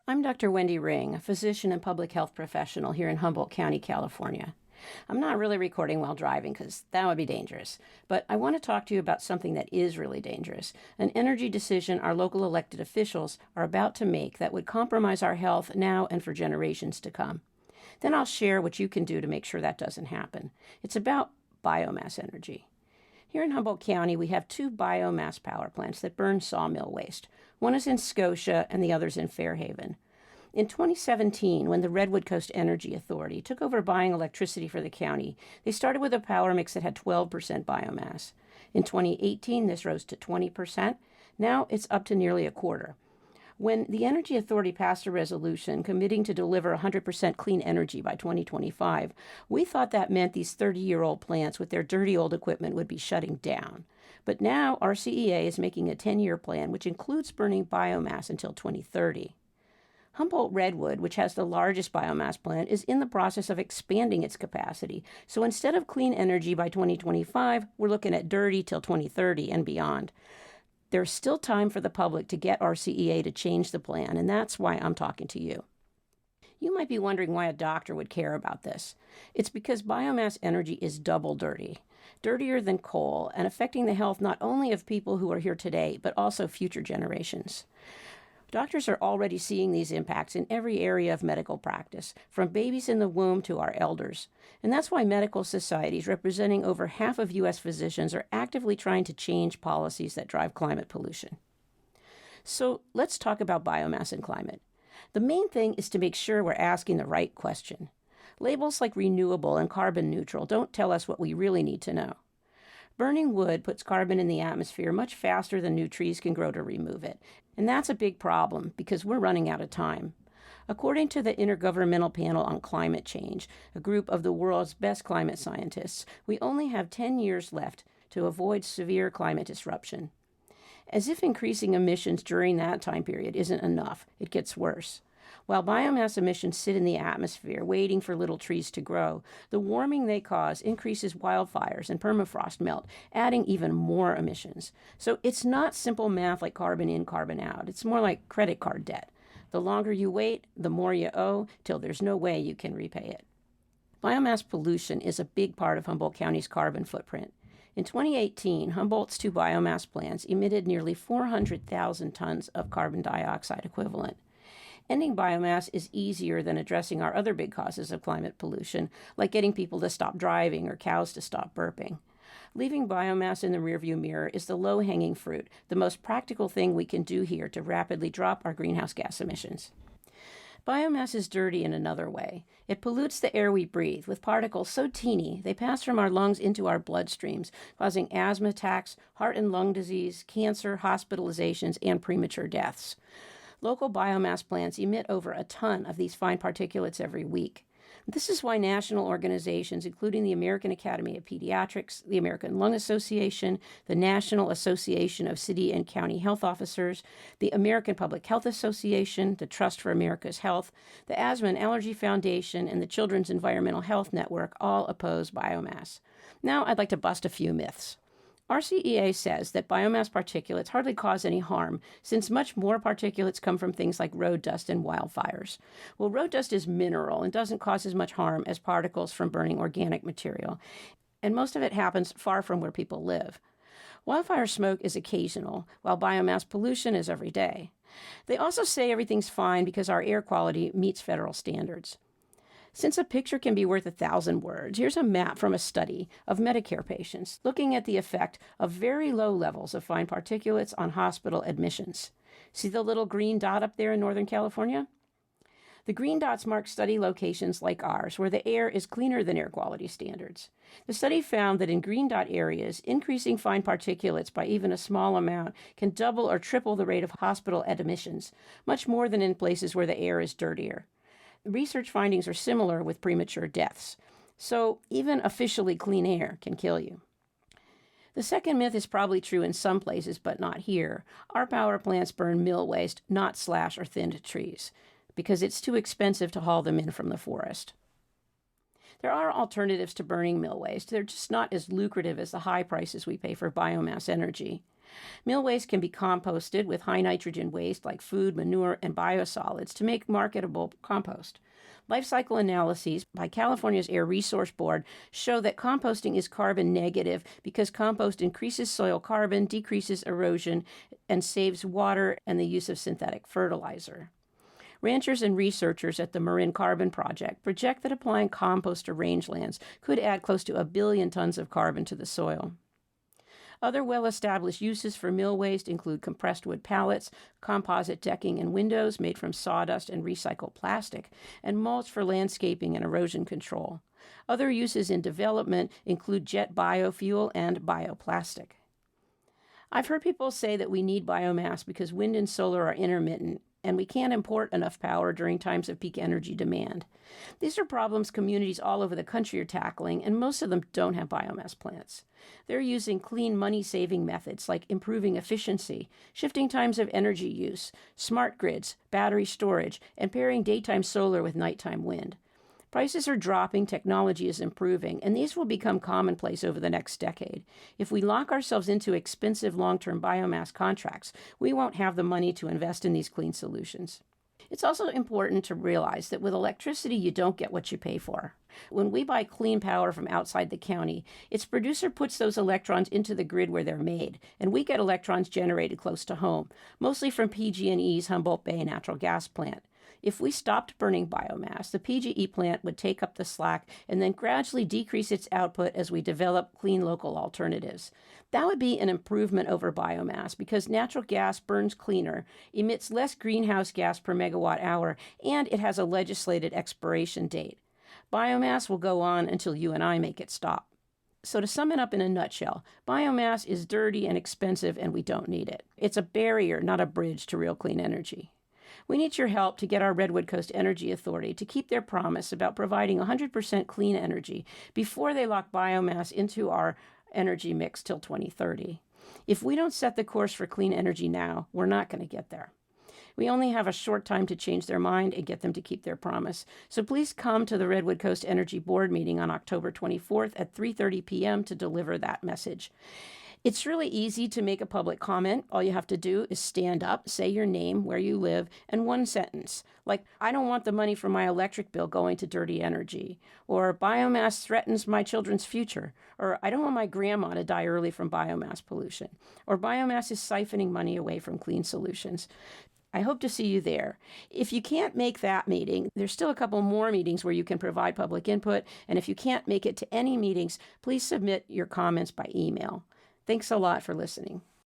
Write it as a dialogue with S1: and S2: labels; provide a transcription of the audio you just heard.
S1: I'm Dr. Wendy Ring, a physician and public health professional here in Humboldt County, California. I'm not really recording while driving because that would be dangerous, but I want to talk to you about something that is really dangerous, an energy decision our local elected officials are about to make that would compromise our health now and for generations to come. Then I'll share what you can do to make sure that doesn't happen. It's about biomass energy. Here in Humboldt County, we have two biomass power plants that burn sawmill waste. One is in Scotia and the other's in Fairhaven. In 2017, when the Redwood Coast Energy Authority took over buying electricity for the county, they started with a power mix that had 12% biomass. In 2018, this rose to 20%. Now it's up to nearly a quarter. When the Energy Authority passed a resolution committing to deliver 100% clean energy by 2025, we thought that meant these 30-year-old plants with their dirty old equipment would be shutting down. But now our CEA is making a 10-year plan which includes burning biomass until 2030. Humboldt Redwood, which has the largest biomass plant, is in the process of expanding its capacity. So instead of clean energy by 2025, we're looking at dirty till 2030 and beyond. There's still time for the public to get our CEA to change the plan, and that's why I'm talking to you. You might be wondering why a doctor would care about this. It's because biomass energy is double dirty, dirtier than coal, and affecting the health not only of people who are here today, but also future generations. Doctors are already seeing these impacts in every area of medical practice, from babies in the womb to our elders. And that's why medical societies representing over half of U.S. physicians are actively trying to change policies that drive climate pollution. So let's talk about biomass and climate. The main thing is to make sure we're asking the right question. Labels like renewable and carbon neutral don't tell us what we really need to know. Burning wood puts carbon in the atmosphere much faster than new trees can grow to remove it. And that's a big problem because we're running out of time. According to the Intergovernmental Panel on Climate Change, a group of the world's best climate scientists, we only have 10 years left to avoid severe climate disruption. As if increasing emissions during that time period isn't enough, it gets worse. While biomass emissions sit in the atmosphere waiting for little trees to grow, the warming they cause increases wildfires and permafrost melt, adding even more emissions. So it's not simple math like carbon in, carbon out. It's more like credit card debt. The longer you wait, the more you owe, till there's no way you can repay it. Biomass pollution is a big part of Humboldt County's carbon footprint. In 2018, Humboldt's two biomass plants emitted nearly 400,000 tons of carbon dioxide equivalent. Ending biomass is easier than addressing our other big causes of climate pollution, like getting people to stop driving or cows to stop burping. Leaving biomass in the rearview mirror is the low-hanging fruit, the most practical thing we can do here to rapidly drop our greenhouse gas emissions. Biomass is dirty in another way. It pollutes the air we breathe with particles so teeny they pass from our lungs into our bloodstreams, causing asthma attacks, heart and lung disease, cancer, hospitalizations, and premature deaths. Local biomass plants emit over a ton of these fine particulates every week. This is why national organizations, including the American Academy of Pediatrics, the American Lung Association, the National Association of City and County Health Officers, the American Public Health Association, the Trust for America's Health, the Asthma and Allergy Foundation, and the Children's Environmental Health Network all oppose biomass. Now I'd like to bust a few myths. Our CEA says that biomass particulates hardly cause any harm, since much more particulates come from things like road dust and wildfires. Well, road dust is mineral and doesn't cause as much harm as particles from burning organic material, and most of it happens far from where people live. Wildfire smoke is occasional, while biomass pollution is every day. They also say everything's fine because our air quality meets federal standards. Since a picture can be worth 1,000 words, here's a map from a study of Medicare patients looking at the effect of very low levels of fine particulates on hospital admissions. See the little green dot up there in Northern California? The green dots mark study locations like ours where the air is cleaner than air quality standards. The study found that in green dot areas, increasing fine particulates by even a small amount can double or triple the rate of hospital admissions, much more than in places where the air is dirtier. Research findings are similar with premature deaths. So even officially clean air can kill you. The second myth is probably true in some places, but not here. Our power plants burn mill waste, not slash or thinned trees, because it's too expensive to haul them in from the forest. There are alternatives to burning mill waste. They're just not as lucrative as the high prices we pay for biomass energy. Mill waste can be composted with high nitrogen waste like food, manure, and biosolids to make marketable compost. Life cycle analyses by California's Air Resource Board show that composting is carbon negative because compost increases soil carbon, decreases erosion, and saves water and the use of synthetic fertilizer. Ranchers and researchers at the Marin Carbon Project project that applying compost to rangelands could add close to 1 billion tons of carbon to the soil. Other well-established uses for mill waste include compressed wood pallets, composite decking and windows made from sawdust and recycled plastic, and mulch for landscaping and erosion control. Other uses in development include jet biofuel and bioplastic. I've heard people say that we need biomass because wind and solar are intermittent, and we can't import enough power during times of peak energy demand. These are problems communities all over the country are tackling, and most of them don't have biomass plants. They're using clean, money-saving methods like improving efficiency, shifting times of energy use, smart grids, battery storage, and pairing daytime solar with nighttime wind. Prices are dropping, technology is improving, and these will become commonplace over the next decade. If we lock ourselves into expensive long-term biomass contracts, we won't have the money to invest in these clean solutions. It's also important to realize that with electricity, you don't get what you pay for. When we buy clean power from outside the county, its producer puts those electrons into the grid where they're made, and we get electrons generated close to home, mostly from PG&E's Humboldt Bay natural gas plant. If we stopped burning biomass, the PGE plant would take up the slack and then gradually decrease its output as we develop clean local alternatives. That would be an improvement over biomass because natural gas burns cleaner, emits less greenhouse gas per megawatt hour, and it has a legislated expiration date. Biomass will go on until you and I make it stop. So to sum it up in a nutshell, biomass is dirty and expensive and we don't need it. It's a barrier, not a bridge to real clean energy. We need your help to get our Redwood Coast Energy Authority to keep their promise about providing 100% clean energy before they lock biomass into our energy mix till 2030. If we don't set the course for clean energy now, we're not going to get there. We only have a short time to change their mind and get them to keep their promise. So please come to the Redwood Coast Energy Board meeting on October 24th at 3:30 p.m. to deliver that message. It's really easy to make a public comment. All you have to do is stand up, say your name, where you live, and one sentence. Like, I don't want the money for my electric bill going to dirty energy. Or biomass threatens my children's future. Or I don't want my grandma to die early from biomass pollution. Or biomass is siphoning money away from clean solutions. I hope to see you there. If you can't make that meeting, there's still a couple more meetings where you can provide public input. And if you can't make it to any meetings, please submit your comments by email. Thanks a lot for listening.